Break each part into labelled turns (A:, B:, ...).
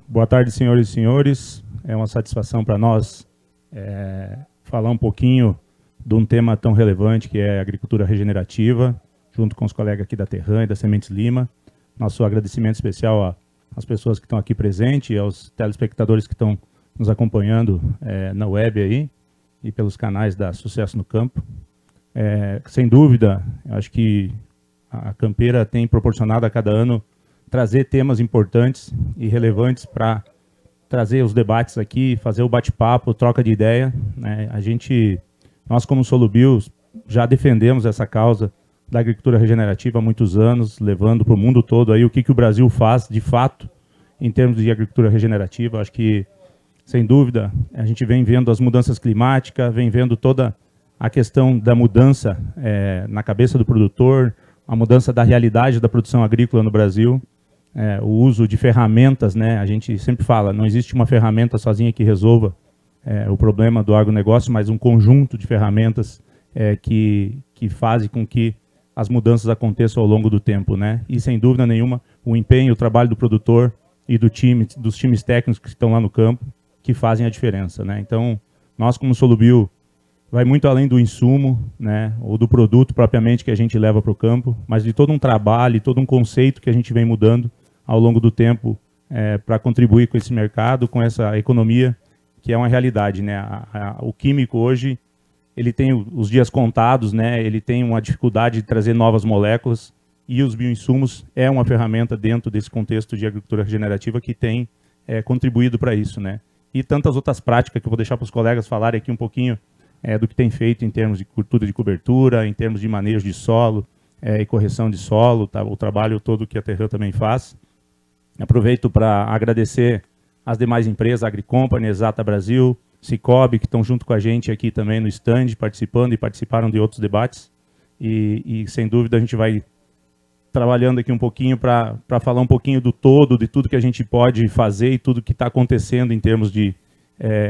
A: Boa tarde, senhoras e senhores. É uma satisfação para nós falar um pouquinho de um tema tão relevante que é a agricultura regenerativa, junto com os colegas aqui da Terram e da Sementes Lima. Nosso agradecimento especial às pessoas que estão aqui presentes e aos telespectadores que estão nos acompanhando na web aí e pelos canais da Sucesso no Campo. Sem dúvida, acho que a Campeira tem proporcionado a cada ano trazer temas importantes e relevantes para trazer os debates aqui, fazer o bate-papo, troca de ideia, né? Nós como Solubio já defendemos essa causa da agricultura regenerativa há muitos anos, levando para o mundo todo aí o que o Brasil faz de fato em termos de agricultura regenerativa. Acho que, sem dúvida, a gente vem vendo as mudanças climáticas, vem vendo toda a questão da mudança na cabeça do produtor, a mudança da realidade da produção agrícola no Brasil. O uso de ferramentas, né? A gente sempre fala, não existe uma ferramenta sozinha que resolva o problema do agronegócio, mas um conjunto de ferramentas que fazem com que as mudanças aconteçam ao longo do tempo, né? E, sem dúvida nenhuma, o empenho, o trabalho do produtor e dos times técnicos que estão lá no campo, que fazem a diferença, né? Então, nós, como Solubio, vai muito além do insumo, né, ou do produto propriamente que a gente leva para o campo, mas de todo um trabalho, todo um conceito que a gente vem mudando ao longo do tempo para contribuir com esse mercado, com essa economia, que é uma realidade, né? O químico hoje, ele tem os dias contados, né? Ele tem uma dificuldade de trazer novas moléculas, e os bioinsumos é uma ferramenta dentro desse contexto de agricultura regenerativa que tem contribuído para isso, né? E tantas outras práticas que eu vou deixar para os colegas falarem aqui um pouquinho do que tem feito em termos de cultura de cobertura, em termos de manejo de solo e correção de solo, tá? O trabalho todo que a Terram também faz. Aproveito para agradecer as demais empresas, a AgriCompany, Exata Brasil, Cicobi, que estão junto com a gente aqui também no stand, participando e participaram de outros debates. E sem dúvida, a gente vai trabalhando aqui um pouquinho para falar um pouquinho do todo, de tudo que a gente pode fazer e tudo que está acontecendo em termos de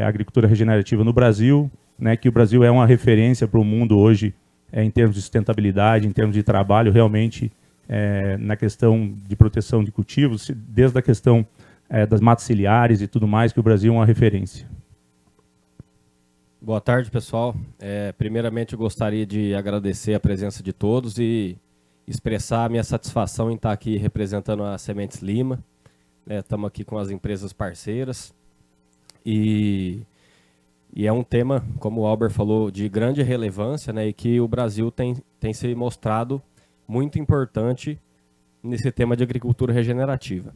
A: agricultura regenerativa no Brasil, né, que o Brasil é uma referência para o mundo hoje em termos de sustentabilidade, em termos de trabalho, realmente na questão de proteção de cultivos, desde a questão das matas ciliares e tudo mais, que o Brasil é uma referência.
B: Boa tarde, pessoal. Primeiramente, eu gostaria de agradecer a presença de todos e expressar a minha satisfação em estar aqui representando a Sementes Lima. Estamos aqui com as empresas parceiras e é um tema, como o Albert falou, de grande relevância, né, e que o Brasil tem se mostrado muito importante nesse tema de agricultura regenerativa.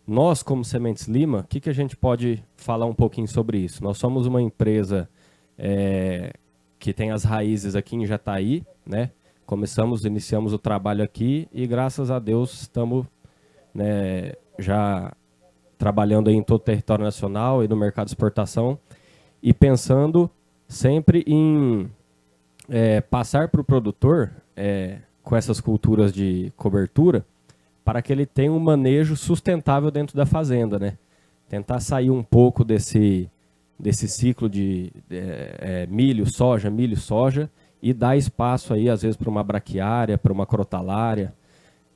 B: Nós, como Sementes Lima, o que a gente pode falar um pouquinho sobre isso? Nós somos uma empresa que tem as raízes aqui em Jataí, né? Iniciamos o trabalho aqui e, graças a Deus, estamos, né, já trabalhando aí em todo o território nacional e no mercado de exportação, e pensando sempre em passar para o produtor, com essas culturas de cobertura, para que ele tenha um manejo sustentável dentro da fazenda, né? Tentar sair um pouco desse ciclo de milho, soja, e dar espaço aí, às vezes, para uma braquiária, para uma crotalária.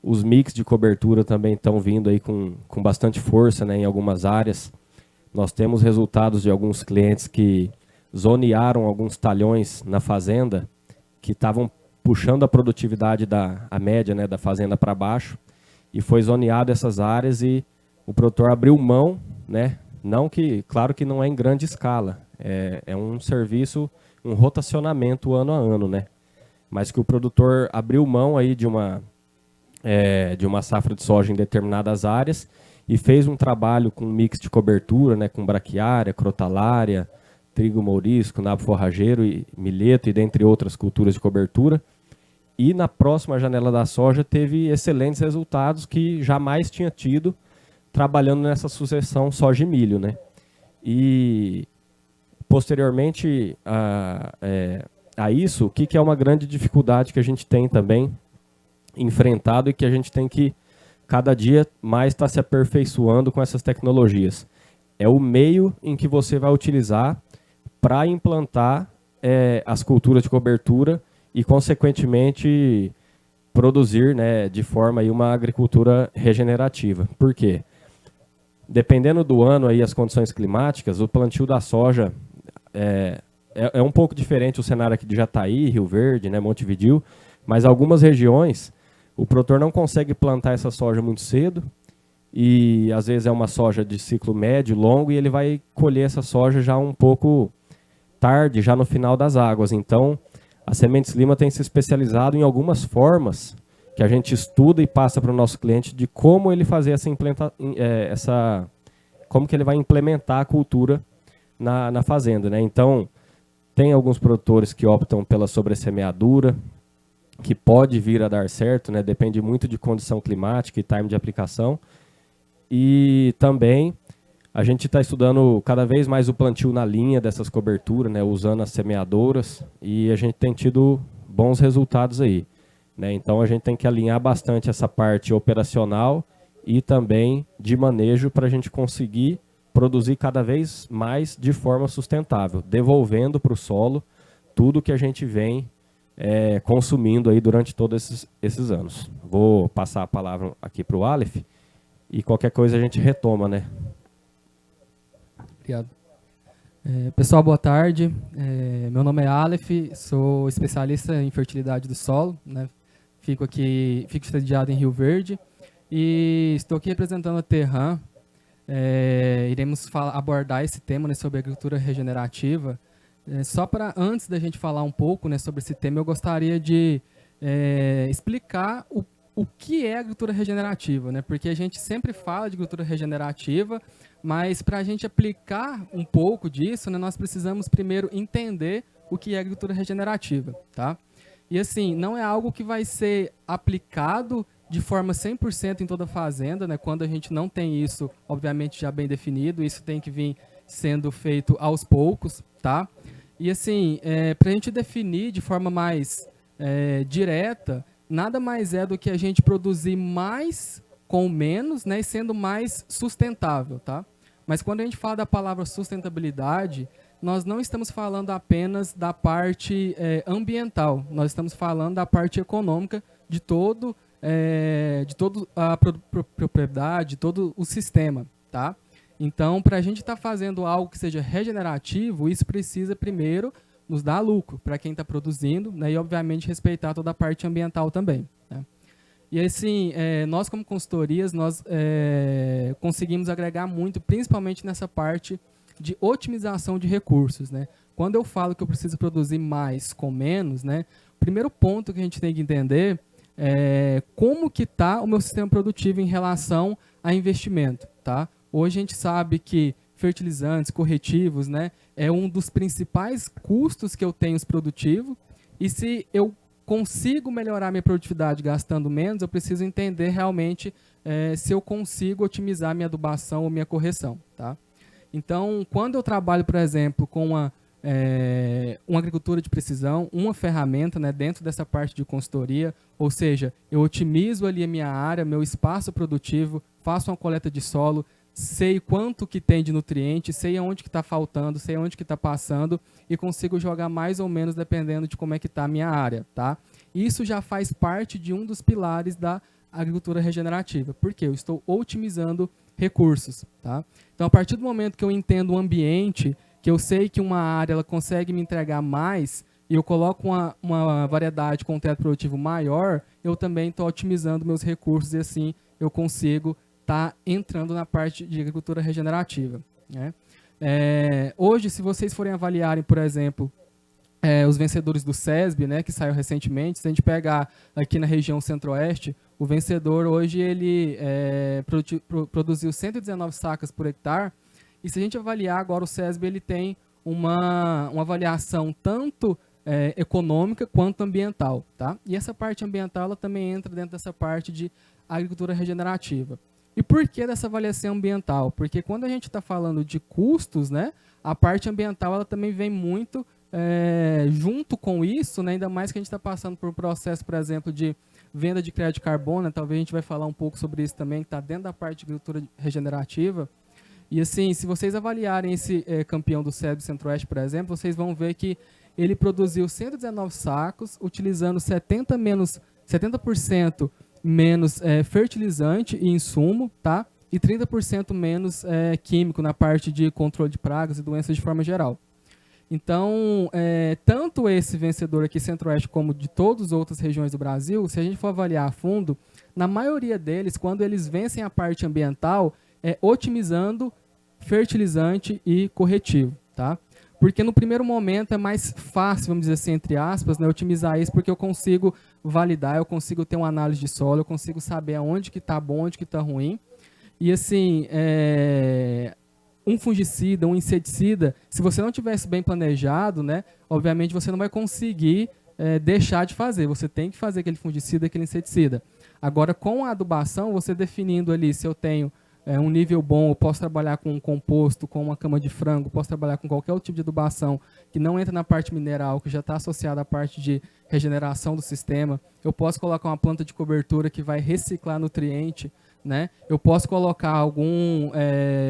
B: Os mix de cobertura também estão vindo aí com bastante força, né, em algumas áreas. Nós temos resultados de alguns clientes que zonearam alguns talhões na fazenda, que estavam puxando a produtividade a média, né, da fazenda para baixo, e foi zoneado essas áreas e o produtor abriu mão, né, claro que não é em grande escala, é um serviço, um rotacionamento ano a ano, né, mas que o produtor abriu mão aí de uma safra de soja em determinadas áreas e fez um trabalho com mix de cobertura, né, com braquiária, crotalária, trigo mourisco, nabo forrageiro e milheto, e dentre outras culturas de cobertura. E na próxima janela da soja teve excelentes resultados que jamais tinha tido trabalhando nessa sucessão soja e milho, né? E posteriormente a isso, o que é uma grande dificuldade que a gente tem também enfrentado e que a gente tem que cada dia mais estar se aperfeiçoando com essas tecnologias. É o meio em que você vai utilizar para implantar as culturas de cobertura e, consequentemente, produzir, né, de forma aí uma agricultura regenerativa. Por quê? Dependendo do ano e as condições climáticas, o plantio da soja é um pouco diferente o cenário aqui de Jataí, Rio Verde, né, Montevidéu, mas algumas regiões o produtor não consegue plantar essa soja muito cedo e às vezes é uma soja de ciclo médio, longo, e ele vai colher essa soja já um pouco tarde, já no final das águas. Então, a Sementes Lima tem se especializado em algumas formas que a gente estuda e passa para o nosso cliente de como ele fazer como que ele vai implementar a cultura na fazenda, né? Então, tem alguns produtores que optam pela sobressemeadura, que pode vir a dar certo, né? Depende muito de condição climática e time de aplicação. E também a gente está estudando cada vez mais o plantio na linha dessas coberturas, né? Usando as semeadoras, e a gente tem tido bons resultados aí, né? Então a gente tem que alinhar bastante essa parte operacional e também de manejo para a gente conseguir produzir cada vez mais de forma sustentável, devolvendo para o solo tudo que a gente vem consumindo aí durante todos esses anos. Vou passar a palavra aqui para o Aleph e qualquer coisa a gente retoma, né?
C: Obrigado. Pessoal, boa tarde. Meu nome é Aleph, sou especialista em fertilidade do solo, né? Fico sediado em Rio Verde e estou aqui representando a Terram. Iremos abordar esse tema, né, sobre agricultura regenerativa. Só para, antes da gente falar um pouco, né, sobre esse tema, eu gostaria de explicar o que é agricultura regenerativa, né? Porque a gente sempre fala de agricultura regenerativa, mas para a gente aplicar um pouco disso, né, nós precisamos primeiro entender o que é agricultura regenerativa, tá? E assim, não é algo que vai ser aplicado de forma 100% em toda a fazenda, né? Quando a gente não tem isso, obviamente, já bem definido, isso tem que vir sendo feito aos poucos, tá? E assim, para a gente definir de forma mais direta, nada mais é do que a gente produzir mais com menos, né, e sendo mais sustentável, tá? Mas quando a gente fala da palavra sustentabilidade, nós não estamos falando apenas da parte ambiental, nós estamos falando da parte econômica de toda a propriedade, de todo o sistema, tá? Então, para a gente estar fazendo algo que seja regenerativo, isso precisa primeiro nos dar lucro para quem está produzindo, né, e obviamente respeitar toda a parte ambiental também, né? E assim, nós como consultorias, nós conseguimos agregar muito, principalmente nessa parte de otimização de recursos, né? Quando eu falo que eu preciso produzir mais com menos, né, o primeiro ponto que a gente tem que entender é como que está o meu sistema produtivo em relação a investimento, tá? Hoje a gente sabe que fertilizantes, corretivos, né, é um dos principais custos que eu tenho produtivo, e se eu consigo melhorar minha produtividade gastando menos, eu preciso entender realmente se eu consigo otimizar minha adubação ou minha correção, tá? Então, quando eu trabalho, por exemplo, com uma agricultura de precisão, uma ferramenta, né, dentro dessa parte de consultoria, ou seja, eu otimizo ali a minha área, meu espaço produtivo, faço uma coleta de solo, sei quanto que tem de nutriente, sei aonde que está faltando, sei aonde que está passando e consigo jogar mais ou menos dependendo de como é que está a minha área, tá? Isso já faz parte de um dos pilares da agricultura regenerativa, porque eu estou otimizando recursos, tá? Então, a partir do momento que eu entendo o ambiente, que eu sei que uma área ela consegue me entregar mais e eu coloco uma variedade com um teto produtivo maior, eu também estou otimizando meus recursos e assim eu consigo está entrando na parte de agricultura regenerativa, né? Hoje, se vocês forem avaliarem, por exemplo, os vencedores do SESB, né, que saiu recentemente, se a gente pegar aqui na região centro-oeste, o vencedor hoje ele produziu 119 sacas por hectare, e se a gente avaliar agora o SESB, ele tem uma avaliação tanto econômica quanto ambiental, tá? E essa parte ambiental ela também entra dentro dessa parte de agricultura regenerativa. E por que dessa avaliação ambiental? Porque quando a gente está falando de custos, né, a parte ambiental ela também vem muito junto com isso, né, ainda mais que a gente está passando por um processo, por exemplo, de venda de crédito de carbono, né, talvez a gente vai falar um pouco sobre isso também, que está dentro da parte de agricultura regenerativa. E assim, se vocês avaliarem esse campeão do SESB Centro-Oeste, por exemplo, vocês vão ver que ele produziu 119 sacos, utilizando 70% menos fertilizante e insumo, tá? E 30% menos químico na parte de controle de pragas e doenças de forma geral. Então, tanto esse vencedor aqui, Centro-Oeste, como de todas as outras regiões do Brasil, se a gente for avaliar a fundo, na maioria deles, quando eles vencem a parte ambiental, otimizando fertilizante e corretivo, tá? Porque no primeiro momento é mais fácil, vamos dizer assim, entre aspas, né, otimizar isso, porque eu consigo validar, eu consigo ter uma análise de solo, eu consigo saber aonde que está bom, onde que está ruim. E assim, um fungicida, um inseticida, se você não tivesse bem planejado, né, obviamente você não vai conseguir deixar de fazer. Você tem que fazer aquele fungicida, aquele inseticida. Agora, com a adubação, você definindo ali se eu tenho um nível bom, eu posso trabalhar com um composto, com uma cama de frango, posso trabalhar com qualquer outro tipo de adubação que não entra na parte mineral, que já está associada à parte de regeneração do sistema. Eu posso colocar uma planta de cobertura que vai reciclar nutriente, né? Eu posso colocar algum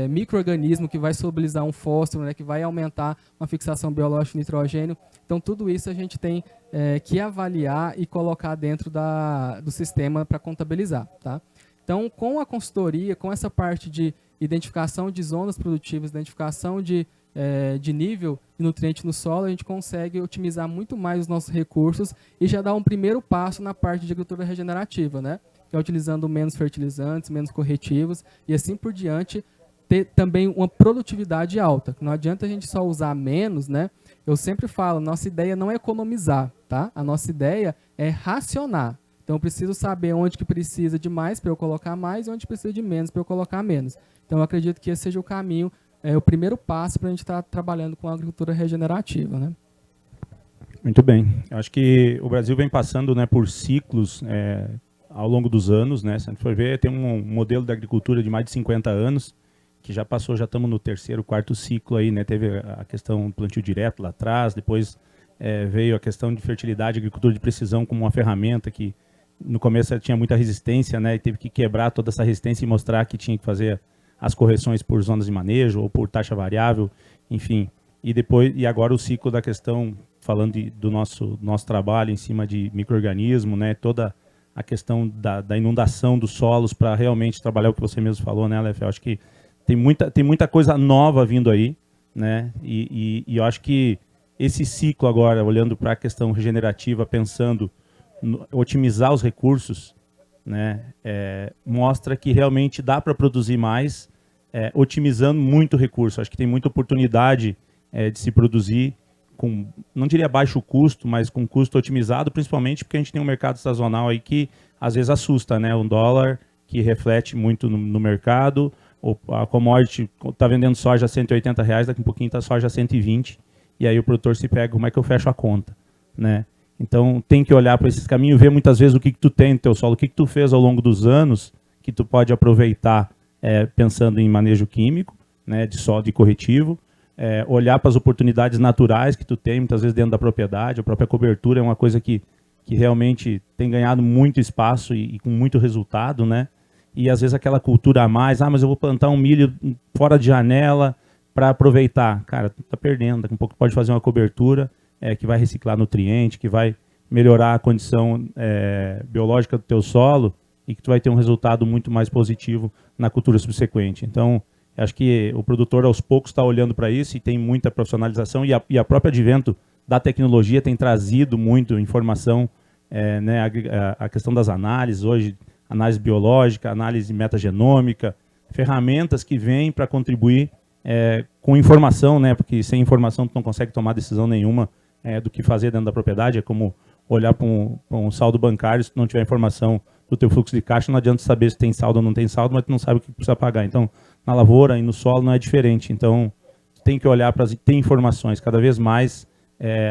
C: micro-organismo que vai solubilizar um fósforo, né? Que vai aumentar uma fixação biológica de nitrogênio. Então, tudo isso a gente tem que avaliar e colocar dentro do sistema para contabilizar, tá? Então, com a consultoria, com essa parte de identificação de zonas produtivas, identificação de nível de nutriente no solo, a gente consegue otimizar muito mais os nossos recursos e já dar um primeiro passo na parte de agricultura regenerativa, né? Que é utilizando menos fertilizantes, menos corretivos e assim por diante, ter também uma produtividade alta. Não adianta a gente só usar menos, né? Eu sempre falo, nossa ideia não é economizar, tá? A nossa ideia é racionar. Então, eu preciso saber onde que precisa de mais para eu colocar mais e onde precisa de menos para eu colocar menos. Então, eu acredito que esse seja o caminho, o primeiro passo para a gente estar trabalhando com a agricultura regenerativa, né?
A: Muito bem. Eu acho que o Brasil vem passando, né, por ciclos ao longo dos anos, né? Se a gente for ver, tem um modelo de agricultura de mais de 50 anos, que já passou, já estamos no terceiro, quarto ciclo aí, né? Teve a questão do plantio direto lá atrás, depois veio a questão de fertilidade, agricultura de precisão como uma ferramenta que no começo tinha muita resistência, né? E teve que quebrar toda essa resistência e mostrar que tinha que fazer as correções por zonas de manejo ou por taxa variável, enfim. E agora o ciclo da questão, falando do nosso trabalho em cima de micro-organismo, né? Toda a questão da inundação dos solos para realmente trabalhar o que você mesmo falou, né, Aleph? Eu acho que tem muita coisa nova vindo aí, né? E eu acho que esse ciclo agora, olhando para a questão regenerativa, pensando otimizar os recursos, né, mostra que realmente dá para produzir mais, otimizando muito recurso. Acho que tem muita oportunidade de se produzir com, não diria baixo custo, mas com custo otimizado, principalmente porque a gente tem um mercado sazonal aí que às vezes assusta, né? Um dólar que reflete muito no mercado, a commodity está vendendo soja a R$180, daqui a pouquinho está soja a 120, e aí o produtor se pega, como é que eu fecho a conta, né? Então, tem que olhar para esses caminhos, ver muitas vezes o que tu tem no teu solo, o que tu fez ao longo dos anos, que tu pode aproveitar pensando em manejo químico, né, de solo, de corretivo, olhar para as oportunidades naturais que tu tem, muitas vezes dentro da propriedade. A própria cobertura é uma coisa que realmente tem ganhado muito espaço e com muito resultado, né? E às vezes aquela cultura a mais, mas eu vou plantar um milho fora de janela para aproveitar. Cara, tu tá perdendo, daqui a pouco tu pode fazer uma cobertura que vai reciclar nutriente, que vai melhorar a condição biológica do teu solo e que tu vai ter um resultado muito mais positivo na cultura subsequente. Então, acho que o produtor aos poucos está olhando para isso e tem muita profissionalização e a própria advento da tecnologia tem trazido muito informação, né, a questão das análises, hoje, análise biológica, análise metagenômica, ferramentas que vêm para contribuir com informação, né, porque sem informação tu não consegue tomar decisão nenhuma do que fazer dentro da propriedade. É como olhar para um saldo bancário, se tu não tiver informação do teu fluxo de caixa, não adianta saber se tem saldo ou não tem saldo, mas tu não sabe o que precisa pagar. Então, na lavoura e no solo não é diferente. Então, tem que olhar para ter informações. Cada vez mais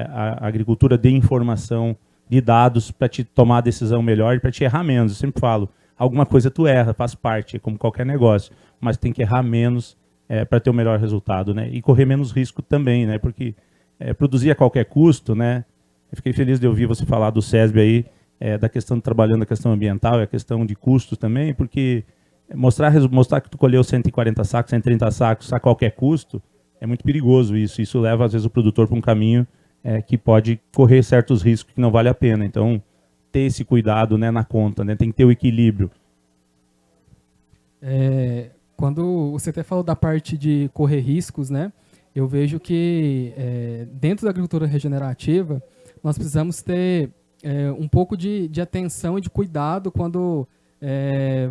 A: a agricultura dê informação, de dados, para te tomar a decisão melhor e para te errar menos. Eu sempre falo, alguma coisa tu erra, faz parte, é como qualquer negócio, mas tem que errar menos para ter o melhor resultado, né? E correr menos risco também, né? Porque produzir a qualquer custo, né? Eu fiquei feliz de ouvir você falar do SESB aí, da questão de trabalhando a questão ambiental e a questão de custos também, porque mostrar que tu colheu 140 sacos, 130 sacos a qualquer custo, é muito perigoso isso. Isso leva, às vezes, o produtor para um caminho que pode correr certos riscos que não vale a pena. Então, ter esse cuidado, né, na conta, né, tem que ter o equilíbrio.
C: Quando você até falou da parte de correr riscos, né, eu vejo que dentro da agricultura regenerativa, nós precisamos ter um pouco de atenção e de cuidado quando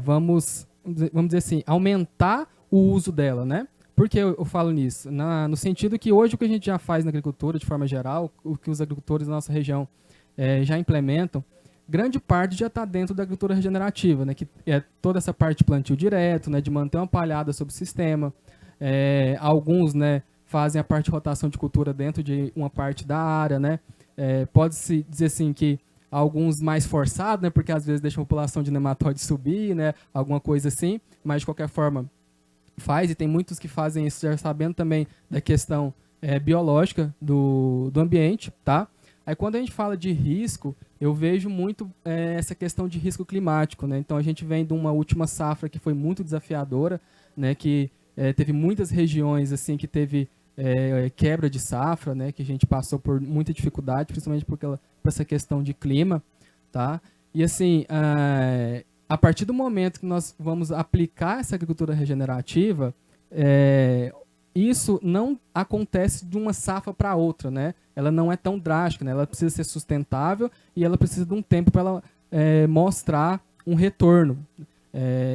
C: vamos dizer assim, aumentar o uso dela, né? Por que eu falo nisso? No sentido que hoje o que a gente já faz na agricultura, de forma geral, o que os agricultores da nossa região já implementam, grande parte já está dentro da agricultura regenerativa, né? Que é toda essa parte de plantio direto, né? De manter uma palhada sobre o sistema. Alguns, né, fazem a parte de rotação de cultura dentro de uma parte da área, né? Pode-se dizer assim que alguns mais forçados, né? Porque às vezes deixam a população de nematóide subir, né? Alguma coisa assim, mas de qualquer forma faz, e tem muitos que fazem isso já sabendo também da questão biológica do ambiente, tá? Aí quando a gente fala de risco, eu vejo muito essa questão de risco climático, né? Então a gente vem de uma última safra que foi muito desafiadora, né? Que teve muitas regiões assim que teve quebra de safra, né? Que a gente passou por muita dificuldade, principalmente por essa questão de clima, tá? E assim, a partir do momento que nós vamos aplicar essa agricultura regenerativa, isso não acontece de uma safra para outra, né? Ela não é tão drástica, né? Ela precisa ser sustentável e ela precisa de um tempo para ela mostrar um retorno.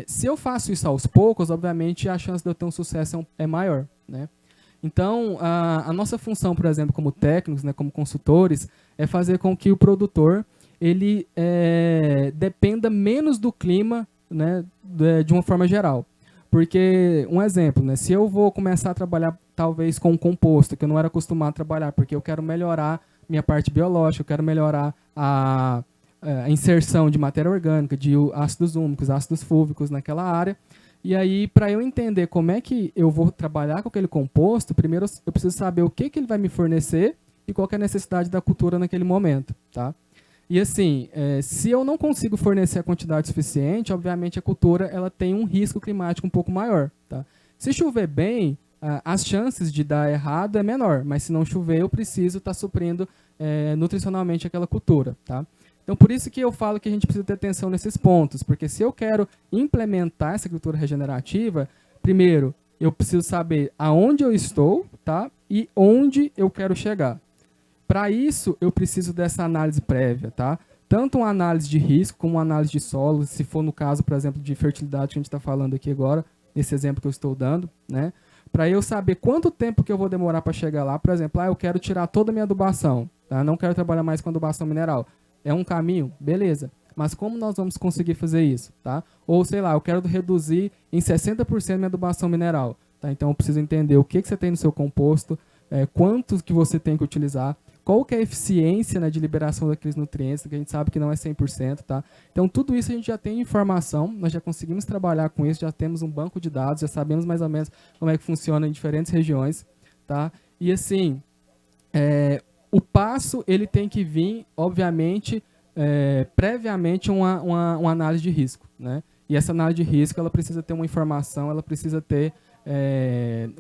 C: Se eu faço isso aos poucos, obviamente a chance de eu ter um sucesso é maior, né? Então, a nossa função, por exemplo, como técnicos, né, como consultores, é fazer com que o produtor ele dependa menos do clima, né, de uma forma geral. Porque, um exemplo, né, se eu vou começar a trabalhar talvez com um composto, que eu não era acostumado a trabalhar, porque eu quero melhorar minha parte biológica, eu quero melhorar a inserção de matéria orgânica, de ácidos úmicos, ácidos fúlvicos naquela área. E aí, para eu entender como é que eu vou trabalhar com aquele composto, primeiro eu preciso saber o que ele vai me fornecer e qual que é a necessidade da cultura naquele momento, tá? E assim, se eu não consigo fornecer a quantidade suficiente, obviamente a cultura ela tem um risco climático um pouco maior, tá? Se chover bem, as chances de dar errado é menor, mas se não chover, eu preciso estar suprindo nutricionalmente aquela cultura, tá? Então, por isso que eu falo que a gente precisa ter atenção nesses pontos, porque se eu quero implementar essa agricultura regenerativa, primeiro, eu preciso saber aonde eu estou, tá? E onde eu quero chegar. Para isso, eu preciso dessa análise prévia, tá? Tanto uma análise de risco, como uma análise de solo, se for no caso, por exemplo, de fertilidade que a gente está falando aqui agora, nesse exemplo que eu estou dando, né? Para eu saber quanto tempo que eu vou demorar para chegar lá, por exemplo, eu quero tirar toda a minha adubação, tá? Não quero trabalhar mais com adubação mineral. É um caminho? Beleza. Mas como nós vamos conseguir fazer isso, tá? Ou, sei lá, eu quero reduzir em 60% minha adubação mineral, tá? Então, eu preciso entender o que você tem no seu composto, quantos que você tem que utilizar, qual que é a eficiência, né, de liberação daqueles nutrientes, que a gente sabe que não é 100%, tá? Então, tudo isso a gente já tem informação, nós já conseguimos trabalhar com isso, já temos um banco de dados, já sabemos mais ou menos como é que funciona em diferentes regiões, tá? E, assim, o passo, ele tem que vir, obviamente, previamente uma análise de risco, né? E essa análise de risco, ela precisa ter uma informação, ela precisa ter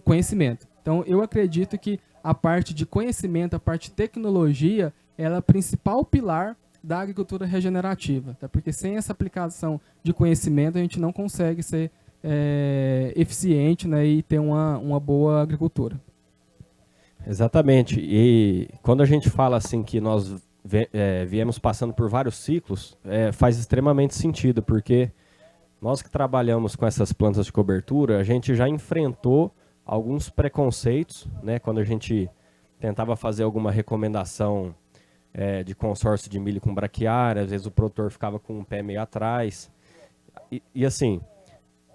C: conhecimento. Então, eu acredito que a parte de conhecimento, a parte de tecnologia, ela é o principal pilar da agricultura regenerativa, tá? Porque sem essa aplicação de conhecimento, a gente não consegue ser eficiente, né, e ter uma boa agricultura.
B: Exatamente. E quando a gente fala assim que nós viemos passando por vários ciclos, faz extremamente sentido, porque nós que trabalhamos com essas plantas de cobertura, a gente já enfrentou alguns preconceitos, né, quando a gente tentava fazer alguma recomendação de consórcio de milho com braquiária, às vezes o produtor ficava com o pé meio atrás. E assim,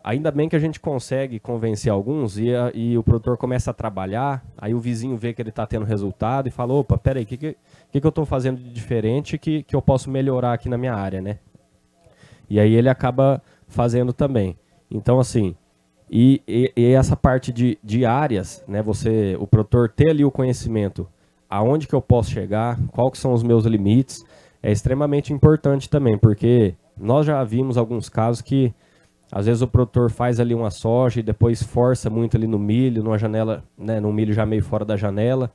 B: ainda bem que a gente consegue convencer alguns e o produtor começa a trabalhar, aí o vizinho vê que ele está tendo resultado e fala, opa, peraí, o que eu estou fazendo de diferente que eu posso melhorar aqui na minha área, né? E aí ele acaba fazendo também. Então, assim, e essa parte de áreas, né, o produtor ter ali o conhecimento, aonde que eu posso chegar, quais que são os meus limites, é extremamente importante também, porque nós já vimos alguns casos que Às vezes o produtor faz ali uma soja e depois força muito ali no milho, numa janela, né, no milho já meio fora da janela.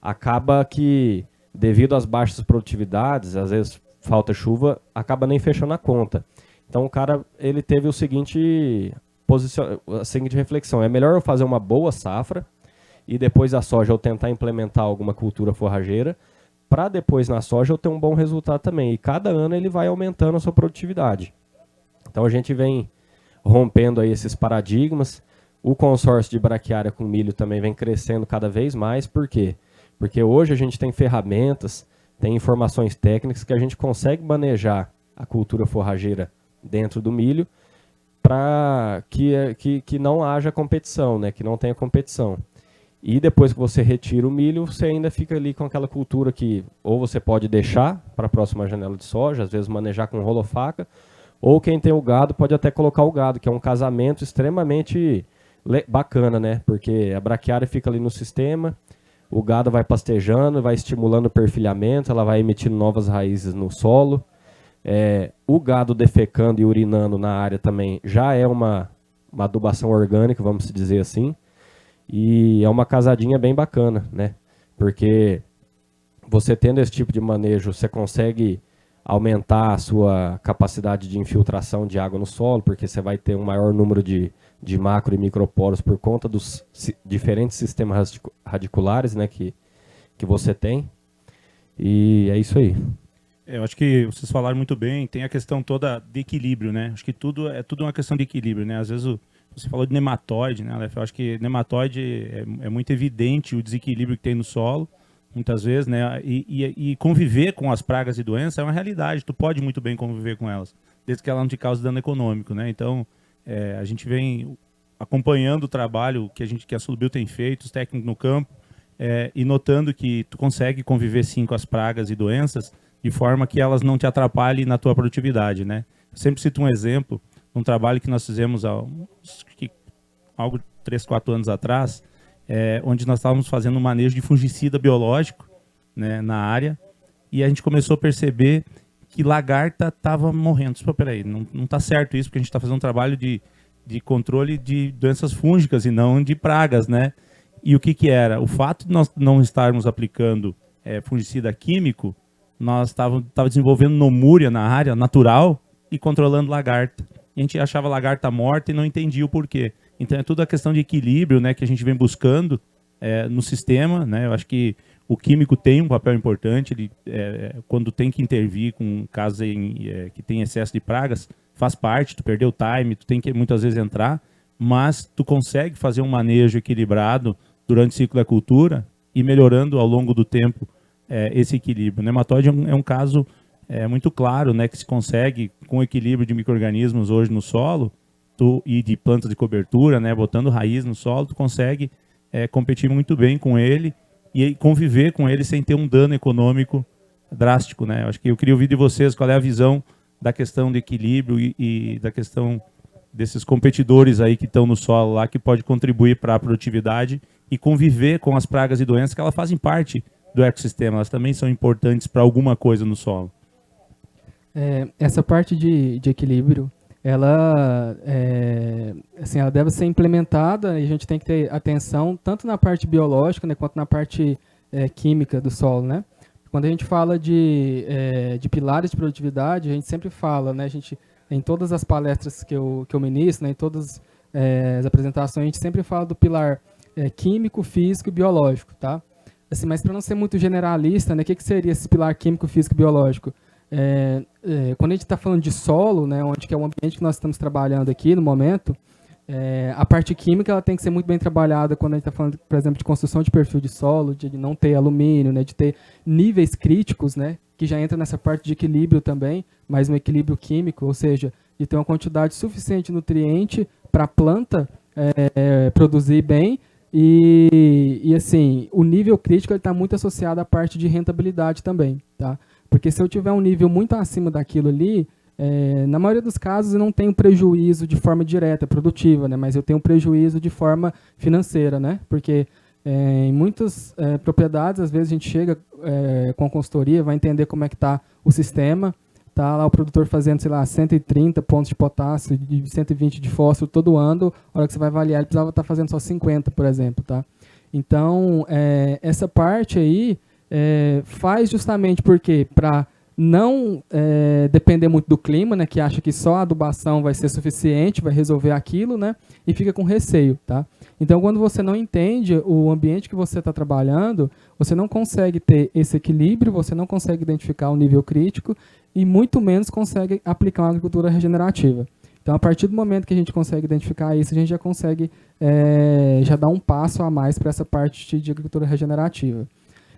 B: Acaba que, devido às baixas produtividades, às vezes falta chuva, acaba nem fechando a conta. Então o cara, ele teve a seguinte reflexão: é melhor eu fazer uma boa safra e depois da soja eu tentar implementar alguma cultura forrageira, para depois na soja eu ter um bom resultado também. E cada ano ele vai aumentando a sua produtividade. Então a gente vem rompendo aí esses paradigmas. O consórcio de braquiária com milho também vem crescendo cada vez mais. Por quê? Porque hoje a gente tem ferramentas, tem informações técnicas que a gente consegue manejar a cultura forrageira dentro do milho para que não haja competição, né? Que não tenha competição. E depois que você retira o milho, você ainda fica ali com aquela cultura que ou você pode deixar para a próxima janela de soja, às vezes manejar com rolo-faca, ou quem tem o gado pode até colocar o gado, que é um casamento extremamente bacana, né? Porque a braquiária fica ali no sistema, o gado vai pastejando, vai estimulando o perfilhamento, ela vai emitindo novas raízes no solo. O gado defecando e urinando na área também já é uma adubação orgânica, vamos dizer assim. E é uma casadinha bem bacana, né? Porque você tendo esse tipo de manejo, você consegue aumentar a sua capacidade de infiltração de água no solo, porque você vai ter um maior número de macro e microporos por conta dos diferentes sistemas radiculares, né, que você tem. E é isso aí.
A: Eu acho que vocês falaram muito bem, tem a questão toda de equilíbrio, né? Acho que tudo é uma questão de equilíbrio, né? Às vezes você falou de nematóide, né, Aleph? Eu acho que nematóide é muito evidente o desequilíbrio que tem no solo, muitas vezes, né? E conviver com as pragas e doenças é uma realidade. Tu pode muito bem conviver com elas, desde que ela não te cause dano econômico, né? Então, a gente vem acompanhando o trabalho que a Solubio tem feito, os técnicos no campo, e notando que tu consegue conviver sim com as pragas e doenças de forma que elas não te atrapalhem na tua produtividade, né? Eu sempre cito um exemplo, um trabalho que nós fizemos há algo 3, 4 anos atrás, onde nós estávamos fazendo um manejo de fungicida biológico, né, na área, e a gente começou a perceber que lagarta estava morrendo. Pô, peraí, não está certo isso, porque a gente está fazendo um trabalho de controle de doenças fúngicas e não de pragas, né? E o que era? O fato de nós não estarmos aplicando fungicida químico, nós estávamos desenvolvendo nomúria na área natural e controlando lagarta. E a gente achava lagarta morta e não entendia o porquê. Então é tudo a questão de equilíbrio, né, que a gente vem buscando no sistema, né? Eu acho que o químico tem um papel importante. Ele, quando tem que intervir com casos que tem excesso de pragas, faz parte. Tu perdeu o time, tu tem que muitas vezes entrar, mas tu consegue fazer um manejo equilibrado durante o ciclo da cultura e melhorando ao longo do tempo esse equilíbrio. O nematóide é um caso muito claro, né, que se consegue com o equilíbrio de micro-organismos hoje no solo e de plantas de cobertura, né, botando raiz no solo, tu consegue competir muito bem com ele e conviver com ele sem ter um dano econômico drástico, né? Eu acho que eu queria ouvir de vocês qual é a visão da questão de equilíbrio e da questão desses competidores aí que estão no solo lá, que pode contribuir para a produtividade e conviver com as pragas e doenças que elas fazem parte do ecossistema, elas também são importantes para alguma coisa no solo.
C: Essa parte de equilíbrio, ela deve ser implementada e a gente tem que ter atenção tanto na parte biológica, né, quanto na parte química do solo, né? Quando a gente fala de pilares de produtividade, a gente sempre fala, né, em todas as palestras que eu ministro, né, em todas as apresentações, a gente sempre fala do pilar químico, físico e biológico, tá? Assim, mas para não ser muito generalista, né, o que seria esse pilar químico, físico e biológico? Quando a gente está falando de solo, né, onde que é o ambiente que nós estamos trabalhando aqui no momento, a parte química ela tem que ser muito bem trabalhada quando a gente está falando, por exemplo, de construção de perfil de solo, de não ter alumínio, né, de ter níveis críticos, né, que já entra nessa parte de equilíbrio também, mas um equilíbrio químico, ou seja, de ter uma quantidade suficiente de nutriente para a planta produzir bem. E assim, o nível crítico está muito associado à parte de rentabilidade também, tá? Porque se eu tiver um nível muito acima daquilo ali, na maioria dos casos eu não tenho prejuízo de forma direta, produtiva, né? Mas eu tenho prejuízo de forma financeira, né? Porque em muitas propriedades, às vezes a gente chega com a consultoria, vai entender como é que está o sistema, tá lá o produtor fazendo, sei lá, 130 pontos de potássio e 120 de fósforo todo ano, a hora que você vai avaliar, ele precisava estar fazendo só 50, por exemplo, tá? Então, essa parte aí faz justamente porque para não depender muito do clima, né, que acha que só a adubação vai ser suficiente, vai resolver aquilo, né, e fica com receio, tá? Então, quando você não entende o ambiente que você está trabalhando, você não consegue ter esse equilíbrio, você não consegue identificar o nível crítico e muito menos consegue aplicar uma agricultura regenerativa. Então, a partir do momento que a gente consegue identificar isso, a gente já consegue já dar um passo a mais para essa parte de agricultura regenerativa.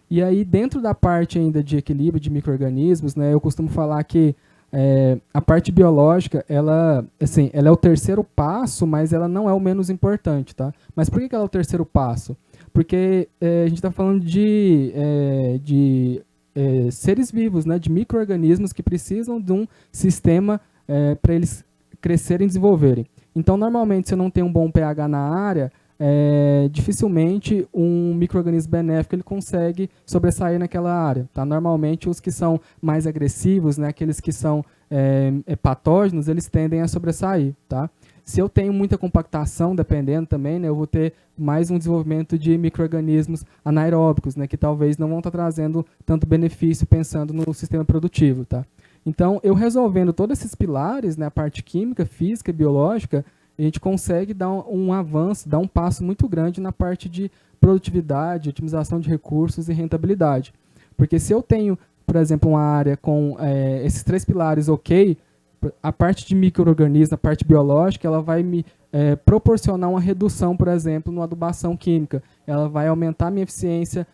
C: E aí, dentro da parte ainda de equilíbrio de micro-organismos, né, eu costumo falar que a parte biológica, ela é o terceiro passo, mas ela não é o menos importante, tá? Mas por que ela é o terceiro passo? Porque a gente está falando de seres vivos, né, de micro-organismos que precisam de um sistema para eles crescerem e desenvolverem. Então, normalmente, se eu não tenho um bom pH na área, dificilmente um micro-organismo benéfico ele consegue sobressair naquela área. Tá? Normalmente, os que são mais agressivos, né, aqueles que são patógenos, eles tendem a sobressair. Tá? Se eu tenho muita compactação, dependendo também, né, eu vou ter mais um desenvolvimento de micro-organismos anaeróbicos, né, que talvez não vão estar trazendo tanto benefício pensando no sistema produtivo. Tá? Então, eu resolvendo todos esses pilares, né, a parte química, física, biológica, a gente consegue dar um avanço, dar um passo muito grande na parte de produtividade, otimização de recursos e rentabilidade. Porque se eu tenho, por exemplo, uma área com esses três pilares ok, a parte de micro-organismo, a parte biológica, ela vai me proporcionar uma redução, por exemplo, numa adubação química. Ela vai aumentar a minha eficiência,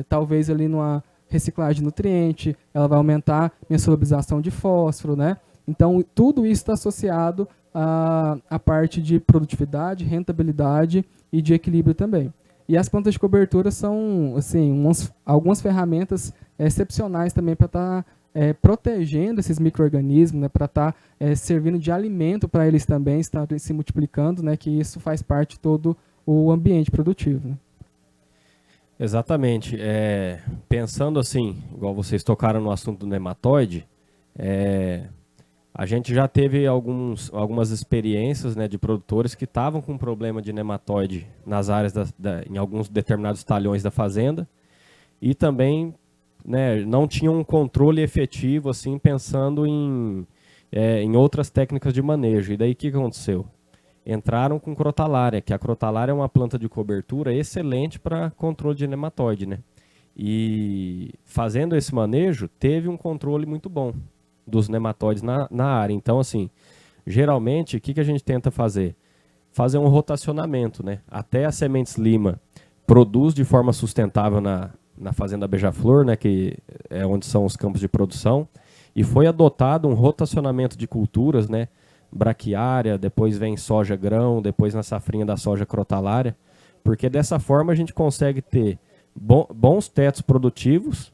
C: talvez ali numa reciclagem de nutriente, ela vai aumentar minha solubilização de fósforo, né? Então, tudo isso está associado à parte de produtividade, rentabilidade e de equilíbrio também. E as plantas de cobertura são assim, algumas ferramentas excepcionais também para estar protegendo esses micro-organismos, né, para estar servindo de alimento para eles também, estarem se multiplicando, né, que isso faz parte de todo o ambiente produtivo. Né?
B: Exatamente. Pensando assim, igual vocês tocaram no assunto do nematóide, a gente já teve algumas experiências, né, de produtores que estavam com problema de nematóide nas áreas em alguns determinados talhões da fazenda e também, né, não tinham um controle efetivo, assim, pensando em outras técnicas de manejo. E daí o que aconteceu? Entraram com crotalária, que a crotalária é uma planta de cobertura excelente para controle de nematóide, né? E fazendo esse manejo, teve um controle muito bom dos nematóides na área. Então, assim, geralmente, o que a gente tenta fazer? Fazer um rotacionamento, né? Até a Sementes Lima produz de forma sustentável na Fazenda Beija-Flor, né? Que é onde são os campos de produção, e foi adotado um rotacionamento de culturas, né? Braquiária, depois vem soja grão, depois na safrinha da soja crotalária, porque dessa forma a gente consegue ter bons tetos produtivos,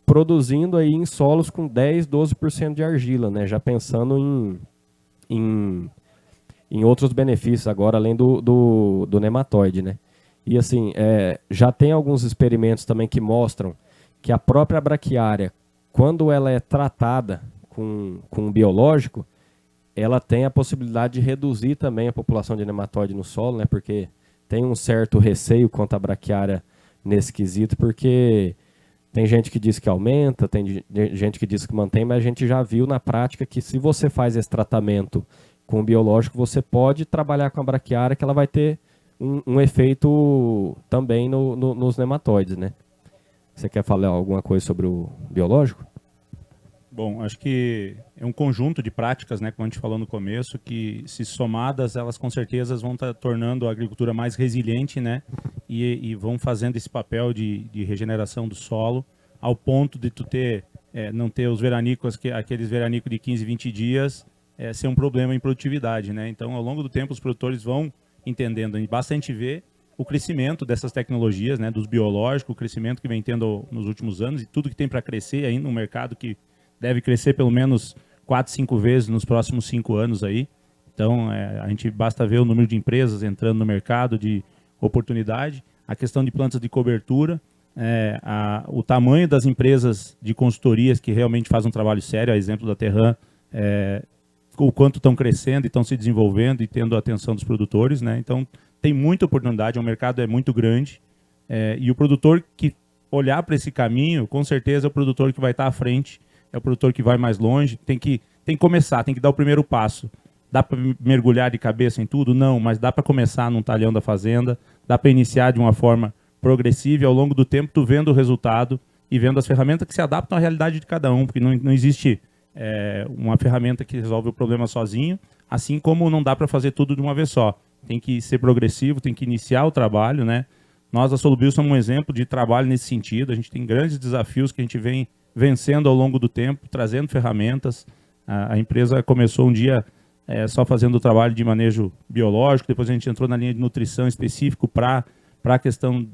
B: produzindo aí em solos com 10, 12% de argila, né? Já pensando em outros benefícios agora, além do nematóide, né? E assim, já tem alguns experimentos também que mostram que a própria braquiária, quando ela é tratada com um biológico, ela tem a possibilidade de reduzir também a população de nematóide no solo, né? Porque tem um certo receio quanto à braquiária nesse quesito, porque tem gente que diz que aumenta, tem gente que diz que mantém, mas a gente já viu na prática que se você faz esse tratamento com o biológico, você pode trabalhar com a braquiária, que ela vai ter um efeito também nos nematóides, né? Você quer falar alguma coisa sobre o biológico?
A: Bom, acho que é um conjunto de práticas, né, como a gente falou no começo, que se somadas, elas com certeza vão estar tornando a agricultura mais resiliente, né, e vão fazendo esse papel de regeneração do solo, ao ponto de tu não ter os veranicos, aqueles veranicos de 15, 20 dias, ser um problema em produtividade, né. Então, ao longo do tempo, os produtores vão entendendo, e basta a gente ver o crescimento dessas tecnologias, né, dos biológicos, o crescimento que vem tendo nos últimos anos, e tudo que tem para crescer ainda no mercado, que deve crescer pelo menos 4, 5 vezes nos próximos 5 anos aí. Então, a gente basta ver o número de empresas entrando no mercado de oportunidade. A questão de plantas de cobertura, o tamanho das empresas de consultorias que realmente fazem um trabalho sério, a exemplo da Terran, o quanto estão crescendo e estão se desenvolvendo e tendo a atenção dos produtores, né? Então, tem muita oportunidade, o mercado é muito grande, e o produtor que olhar para esse caminho, com certeza é o produtor que vai estar à frente, é o produtor que vai mais longe, tem que começar, tem que dar o primeiro passo. Dá para mergulhar de cabeça em tudo? Não, mas dá para começar num talhão da fazenda, dá para iniciar de uma forma progressiva e ao longo do tempo tu vendo o resultado e vendo as ferramentas que se adaptam à realidade de cada um, porque não existe uma ferramenta que resolve o problema sozinho, assim como não dá para fazer tudo de uma vez só. Tem que ser progressivo, tem que iniciar o trabalho, né? Nós, da Solubio, somos um exemplo de trabalho nesse sentido. A gente tem grandes desafios que a gente vem vencendo ao longo do tempo, trazendo ferramentas. A empresa começou um dia só fazendo o trabalho de manejo biológico, depois a gente entrou na linha de nutrição específico para a questão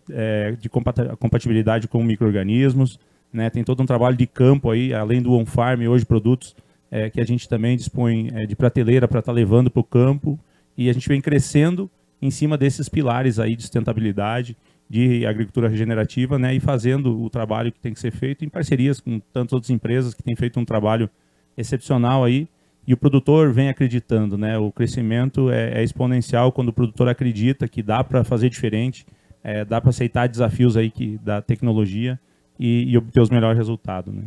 A: de compatibilidade com micro-organismos, né? Tem todo um trabalho de campo aí, além do on-farm, hoje produtos que a gente também dispõe de prateleira para estar levando para o campo, e a gente vem crescendo em cima desses pilares aí de sustentabilidade, de agricultura regenerativa, né? E fazendo o trabalho que tem que ser feito em parcerias com tantas outras empresas que têm feito um trabalho excepcional aí, e o produtor vem acreditando, né? O crescimento é exponencial quando o produtor acredita que dá para fazer diferente, dá para aceitar desafios aí da tecnologia e obter os melhores resultados, né?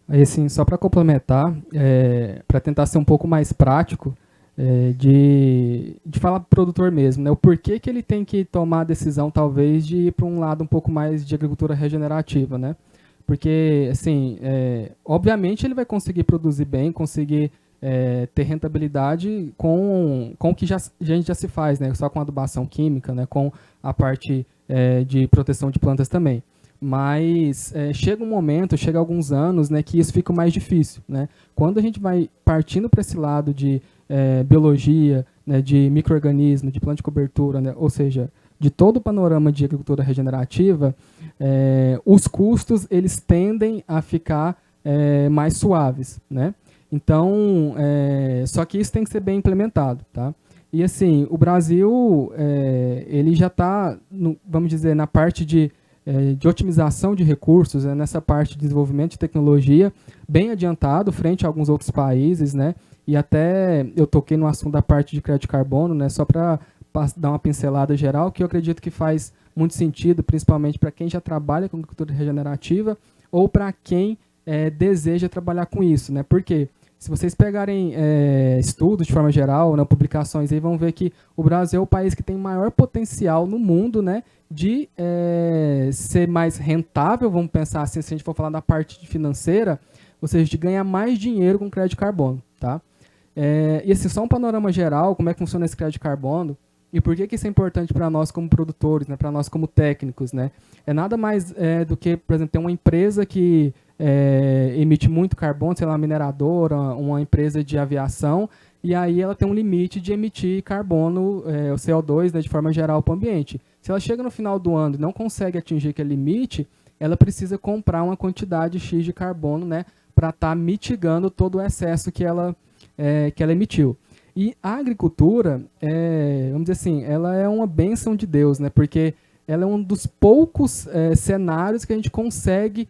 C: Aí, assim, só para complementar, para tentar ser um pouco mais prático, de falar para o produtor mesmo, né? O porquê que ele tem que tomar a decisão, talvez, de ir para um lado um pouco mais de agricultura regenerativa, né? Porque, assim, obviamente ele vai conseguir produzir bem, conseguir ter rentabilidade com o que a gente já se faz, né? Só com adubação química, né? Com a parte de proteção de plantas também. Mas chega um momento, chega alguns anos, né, que isso fica mais difícil, né? Quando a gente vai partindo para esse lado de biologia, né, de micro-organismo, de planta de cobertura, né, ou seja, de todo o panorama de agricultura regenerativa, os custos eles tendem a ficar mais suaves, né? Então, só que isso tem que ser bem implementado, tá? E assim, o Brasil ele já está, vamos dizer, na parte de otimização de recursos, nessa parte de desenvolvimento de tecnologia, bem adiantado frente a alguns outros países, né? E até eu toquei no assunto da parte de crédito de carbono, né? Só para dar uma pincelada geral, que eu acredito que faz muito sentido, principalmente para quem já trabalha com agricultura regenerativa ou para quem deseja trabalhar com isso, né? Porque se vocês pegarem estudos de forma geral, né, publicações, aí vão ver que o Brasil é o país que tem maior potencial no mundo, né, de ser mais rentável, vamos pensar assim, se a gente for falar da parte financeira, ou seja, de ganhar mais dinheiro com crédito de carbono, tá? E assim, só um panorama geral, como é que funciona esse crédito de carbono e por que isso é importante para nós como produtores, né, para nós como técnicos, né? É nada mais do que, por exemplo, ter uma empresa que emite muito carbono, sei lá, uma mineradora, uma empresa de aviação, e aí ela tem um limite de emitir carbono, o CO2, né, de forma geral para o ambiente. Se ela chega no final do ano e não consegue atingir aquele limite, ela precisa comprar uma quantidade X de carbono, né, para estar mitigando todo o excesso que ela emitiu. E a agricultura, vamos dizer assim, ela é uma bênção de Deus, né, porque ela é um dos poucos cenários que a gente consegue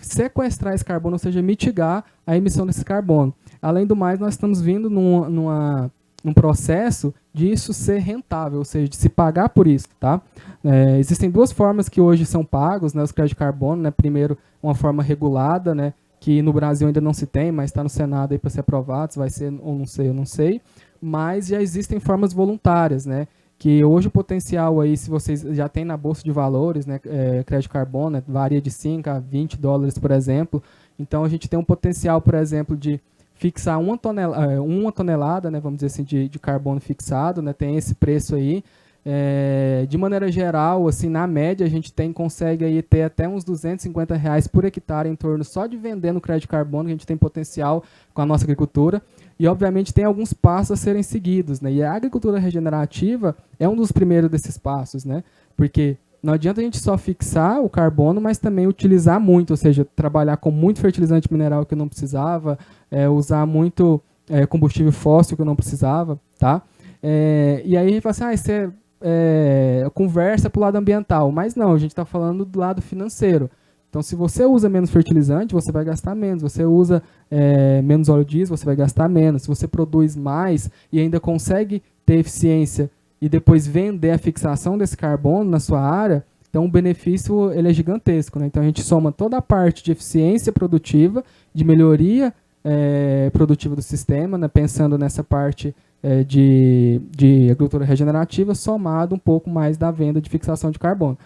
C: sequestrar esse carbono, ou seja, mitigar a emissão desse carbono. Além do mais, nós estamos vindo num processo de isso ser rentável, ou seja, de se pagar por isso, tá? Existem duas formas que hoje são pagos, né, os créditos de carbono, né? Primeiro, uma forma regulada, né, que no Brasil ainda não se tem, mas está no Senado aí para ser aprovado, se vai ser ou não sei, eu não sei. Mas já existem formas voluntárias, né? Que hoje o potencial aí, se vocês já tem na Bolsa de Valores, né, crédito de carbono, né, varia de 5 a 20 dólares, por exemplo. Então, a gente tem um potencial, por exemplo, de fixar uma tonelada, né, vamos dizer assim, de carbono fixado, né, tem esse preço aí. De maneira geral, assim, na média, a gente consegue aí ter até uns R$250 por hectare em torno só de vendendo crédito de carbono, que a gente tem potencial com a nossa agricultura. E, obviamente, tem alguns passos a serem seguidos, né? E a agricultura regenerativa é um dos primeiros desses passos, né? Porque não adianta a gente só fixar o carbono, mas também utilizar muito, ou seja, trabalhar com muito fertilizante mineral que eu não precisava, usar muito combustível fóssil que eu não precisava, tá? E aí a gente fala assim, isso é conversa para o lado ambiental, mas não, a gente está falando do lado financeiro. Então, se você usa menos fertilizante, você vai gastar menos. Você usa menos óleo diesel, você vai gastar menos. Se você produz mais e ainda consegue ter eficiência e depois vender a fixação desse carbono na sua área, então o benefício ele é gigantesco, né? Então, a gente soma toda a parte de eficiência produtiva, de melhoria produtiva do sistema, né? Pensando nessa parte de agricultura regenerativa, somado um pouco mais da venda de fixação de carbono.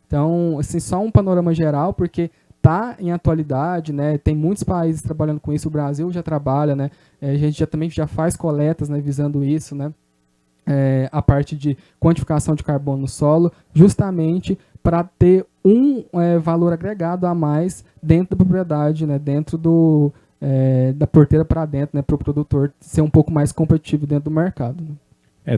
C: Então, assim, só um panorama geral, porque está em atualidade, né? Tem muitos países trabalhando com isso, o Brasil já trabalha, né? A gente também já faz coletas, né, visando isso, né? A parte de quantificação de carbono no solo, justamente para ter um valor agregado a mais dentro da propriedade, né? Dentro da porteira para dentro, né? Para o produtor ser um pouco mais competitivo dentro do mercado, né?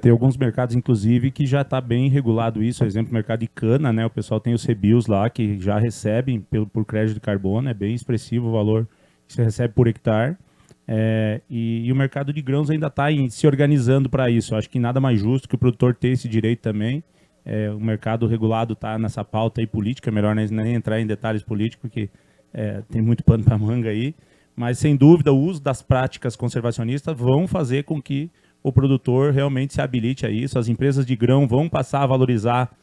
A: Tem alguns mercados, inclusive, que já está bem regulado isso. Por exemplo, o mercado de cana, né? O pessoal tem os CBIOS lá, que já recebem por crédito de carbono. É bem expressivo o valor que você recebe por hectare. E o mercado de grãos ainda está se organizando para isso. Eu acho que nada mais justo que o produtor ter esse direito também. O mercado regulado está nessa pauta aí política. Melhor nem entrar em detalhes políticos, porque tem muito pano para manga aí. Mas, sem dúvida, o uso das práticas conservacionistas vão fazer com que o produtor realmente se habilite a isso. As empresas de grão vão passar a valorizar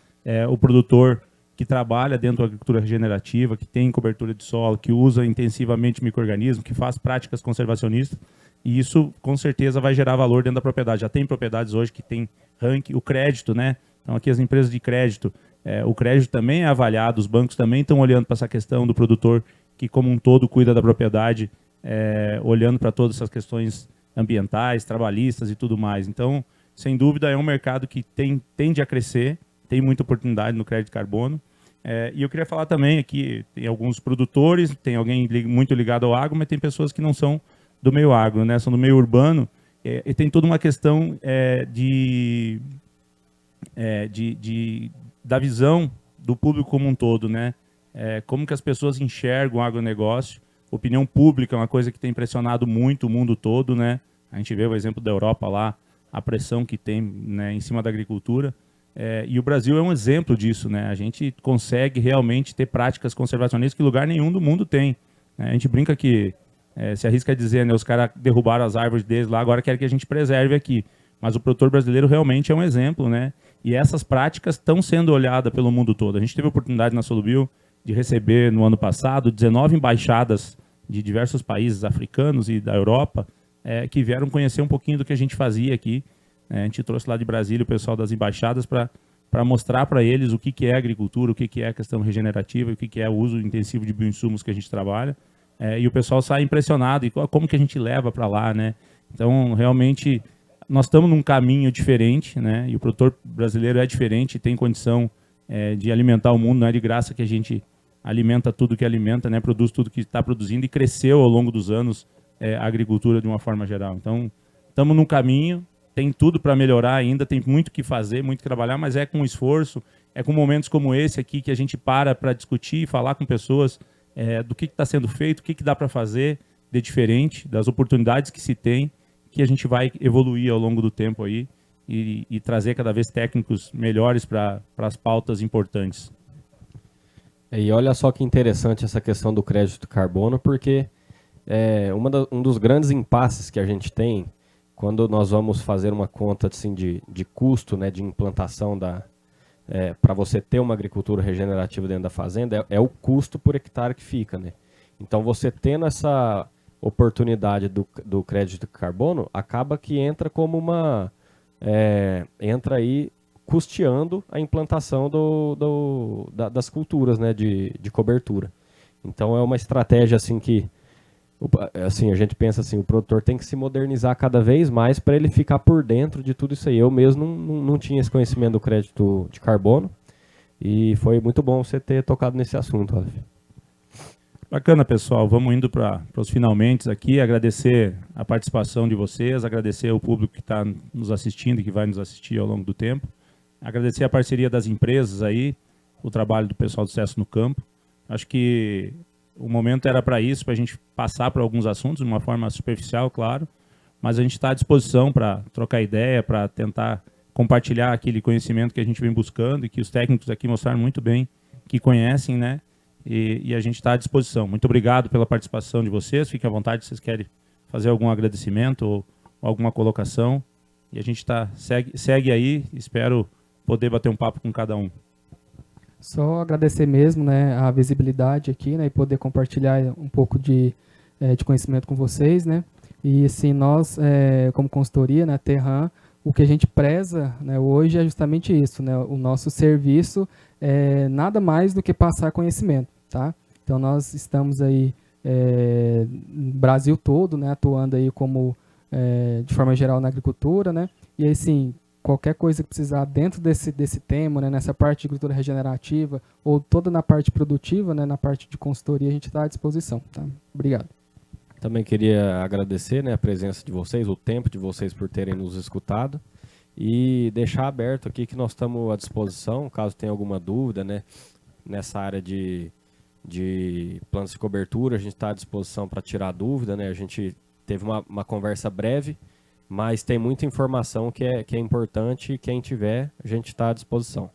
A: o produtor que trabalha dentro da agricultura regenerativa, que tem cobertura de solo, que usa intensivamente micro-organismos, que faz práticas conservacionistas, e isso com certeza vai gerar valor dentro da propriedade. Já tem propriedades hoje que tem ranking, o crédito, né? Então aqui as empresas de crédito, o crédito também é avaliado, os bancos também estão olhando para essa questão do produtor que como um todo cuida da propriedade, olhando para todas essas questões ambientais, trabalhistas e tudo mais. Então, sem dúvida, é um mercado que tende a crescer, tem muita oportunidade no crédito de carbono. E eu queria falar também aqui, tem alguns produtores, tem alguém muito ligado ao agro, mas tem pessoas que não são do meio agro, né? São do meio urbano, e tem toda uma questão da visão do público como um todo, né? Como que as pessoas enxergam o agronegócio. Opinião pública é uma coisa que tem impressionado muito o mundo todo, né? A gente vê o exemplo da Europa lá, a pressão que tem, né, em cima da agricultura. E o Brasil é um exemplo disso, né? A gente consegue realmente ter práticas conservacionistas que lugar nenhum do mundo tem. A gente brinca que, se arrisca a dizer, né, os caras derrubaram as árvores deles lá, agora querem que a gente preserve aqui. Mas o produtor brasileiro realmente é um exemplo, né? E essas práticas estão sendo olhadas pelo mundo todo. A gente teve a oportunidade na Solubio de receber, no ano passado, 19 embaixadas de diversos países africanos e da Europa, que vieram conhecer um pouquinho do que a gente fazia aqui. A gente trouxe lá de Brasília o pessoal das embaixadas para mostrar para eles o que é agricultura, o que é a questão regenerativa, o que é o uso intensivo de bioinsumos que a gente trabalha. E o pessoal sai impressionado, e como que a gente leva para lá, né? Então, realmente, nós estamos num caminho diferente, né? E o produtor brasileiro é diferente, tem condição de alimentar o mundo, não é de graça que a gente alimenta tudo que alimenta, né? Produz tudo que está produzindo, e cresceu ao longo dos anos a agricultura de uma forma geral. Então, estamos num caminho, tem tudo para melhorar ainda, tem muito que fazer, muito que trabalhar, mas é com esforço, é com momentos como esse aqui que a gente para discutir, falar com pessoas do que está sendo feito, o que dá para fazer de diferente, das oportunidades que se tem, que a gente vai evoluir ao longo do tempo aí e trazer cada vez técnicos melhores para as pautas importantes.
B: E olha só que interessante essa questão do crédito de carbono, porque um dos grandes impasses que a gente tem quando nós vamos fazer uma conta assim, de custo, né, de implantação para você ter uma agricultura regenerativa dentro da fazenda, é o custo por hectare que fica, né? Então, você tendo essa oportunidade do crédito de carbono, acaba que entra como entra aí custeando a implantação das culturas, né, de cobertura. Então, é uma estratégia assim que a gente pensa assim, o produtor tem que se modernizar cada vez mais para ele ficar por dentro de tudo isso aí. Eu mesmo não tinha esse conhecimento do crédito de carbono, e foi muito bom você ter tocado nesse assunto, Aleph.
A: Bacana, pessoal. Vamos indo para os finalmente aqui. Agradecer a participação de vocês, agradecer ao público que está nos assistindo e que vai nos assistir ao longo do tempo. Agradecer a parceria das empresas aí, o trabalho do pessoal do Sucesso no Campo. Acho que o momento era para isso, para a gente passar por alguns assuntos de uma forma superficial, claro, mas a gente está à disposição para trocar ideia, para tentar compartilhar aquele conhecimento que a gente vem buscando e que os técnicos aqui mostraram muito bem que conhecem, né? E a gente está à disposição. Muito obrigado pela participação de vocês. Fiquem à vontade se vocês querem fazer algum agradecimento ou alguma colocação. E a gente segue aí. Espero poder bater um papo com cada um.
C: Só agradecer mesmo, né, a visibilidade aqui, né, e poder compartilhar um pouco de conhecimento com vocês, né. E assim, nós, como consultoria, né, Terran, o que a gente preza, né, hoje é justamente isso, né, o nosso serviço é nada mais do que passar conhecimento, tá? Então nós estamos aí no Brasil todo, né, atuando aí como de forma geral na agricultura, né, e assim, qualquer coisa que precisar dentro desse tema, né, nessa parte de agricultura regenerativa ou toda na parte produtiva, né, na parte de consultoria, a gente está à disposição. Tá? Obrigado.
B: Também queria agradecer, né, a presença de vocês, o tempo de vocês por terem nos escutado e deixar aberto aqui que nós estamos à disposição, caso tenha alguma dúvida, né, nessa área de planos de cobertura, a gente está à disposição para tirar dúvida, né, a gente teve uma conversa breve, mas tem muita informação que é importante e quem tiver, a gente está à disposição.